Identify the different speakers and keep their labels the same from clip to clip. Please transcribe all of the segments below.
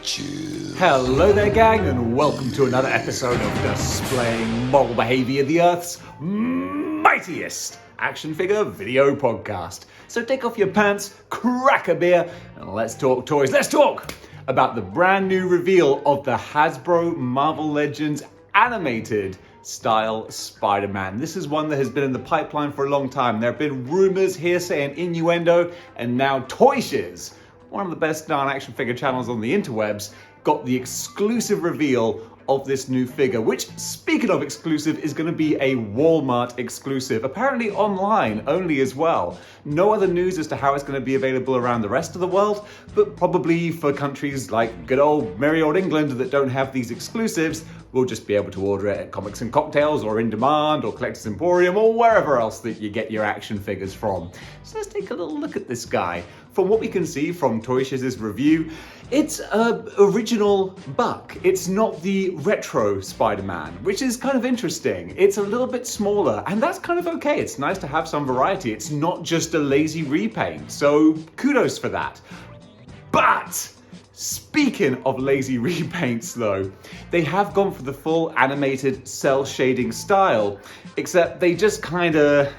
Speaker 1: Hello there, gang, and welcome to another episode of Displaying Model Behaviour, the Earth's mightiest action figure video podcast. So take off your pants, crack a beer, and let's talk toys. Let's talk about the brand new reveal of the Hasbro Marvel Legends animated style Spider-Man. This is one that has been in the pipeline for a long time. There have been rumors, hearsay, and innuendo, and now Toy Shiz, one of the best darn action figure channels on the interwebs, got the exclusive reveal of this new figure, which, speaking of exclusive, is going to be a Walmart exclusive, apparently online only as well. No other news as to how it's going to be available around the rest of the world, but probably for countries like good old merry old England that don't have these exclusives, we'll just be able to order it at Comics and Cocktails or In Demand or Collectors Emporium or wherever else that you get your action figures from. So let's take a little look at this guy. From what we can see from Toy Shiz's review, it's an original buck. It's not the retro Spider-Man, which is kind of interesting. It's a little bit smaller, and that's kind of okay. It's nice to have some variety. It's not just a lazy repaint, so kudos for that. But speaking of lazy repaints though, they have gone for the full animated cell shading style, except they just kinda,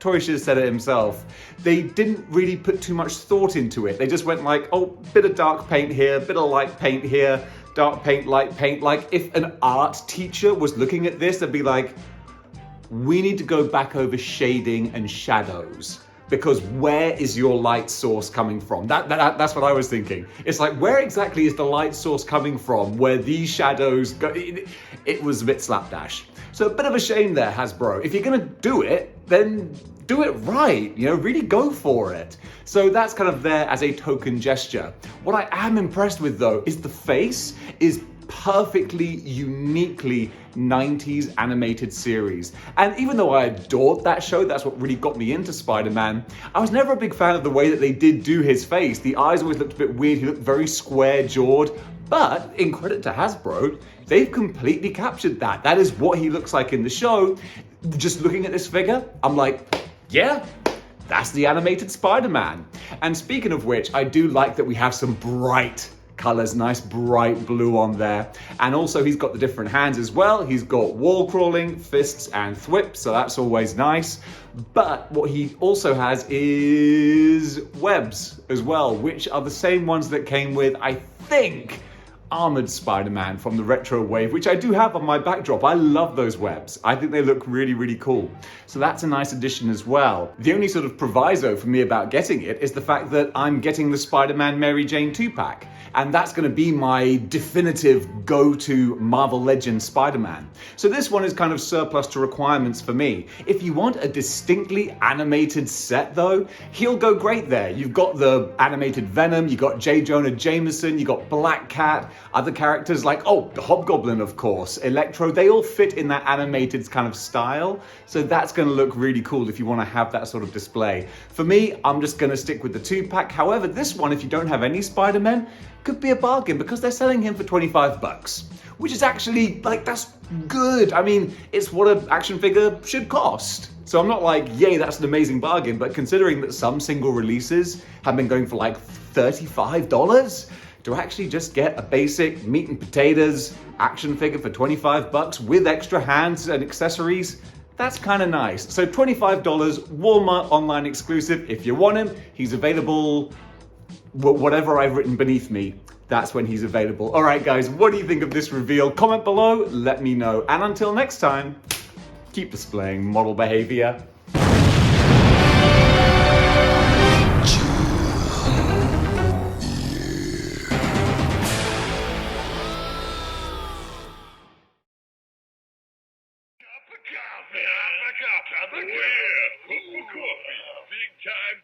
Speaker 1: Toy Shiz said it himself, they didn't really put too much thought into it. They just went like, oh, bit of dark paint here, bit of light paint here, dark paint, light paint. Like if an art teacher was looking at this, they'd be like, we need to go back over shading and shadows. Because where is your light source coming from? That's what I was thinking. It's like, where exactly is the light source coming from where these shadows go? It was a bit slapdash. So a bit of a shame there, Hasbro. If you're gonna do it, then do it right, really go for it. So that's kind of there as a token gesture. What I am impressed with though is the face is perfectly, uniquely 90s animated series. And even though I adored that show, that's what really got me into Spider-Man, I was never a big fan of the way that they did do his face. The eyes always looked a bit weird, he looked very square-jawed, but in credit to Hasbro, they've completely captured that. That is what he looks like in the show. Just looking at this figure, I'm like, yeah, that's the animated Spider-Man. And speaking of which, I do like that we have some bright colors, nice bright blue on there. And also he's got the different hands as well. He's got wall crawling, fists and thwip, so that's always nice. But what he also has is webs as well, which are the same ones that came with, I think, Armored Spider-Man from the retro wave, which I do have on my backdrop. I love those webs. I think they look really, really cool. So that's a nice addition as well. The only sort of proviso for me about getting it is the fact that I'm getting the Spider-Man Mary Jane 2-pack. And that's going to be my definitive go-to Marvel Legends Spider-Man. So this one is kind of surplus to requirements for me. If you want a distinctly animated set though, he'll go great there. You've got the animated Venom, you've got J. Jonah Jameson, you've got Black Cat, other characters like, the Hobgoblin of course, Electro, they all fit in that animated kind of style. So that's going to look really cool if you want to have that sort of display. For me, I'm just going to stick with the 2-pack. However, this one, if you don't have any Spider-Man, could be a bargain because they're selling him for 25 bucks, which is actually, that's good. I mean, it's what an action figure should cost. So I'm not like, yay, that's an amazing bargain, but considering that some single releases have been going for like $35, to actually just get a basic meat and potatoes action figure for 25 bucks with extra hands and accessories, that's kind of nice. So $25, Walmart online exclusive. If you want him, he's available, whatever I've written beneath me, that's when he's available. All right, guys, what do you think of this reveal? Comment below, let me know. And until next time, keep displaying model behavior.
Speaker 2: Coffee, have a cup of coffee. Big time.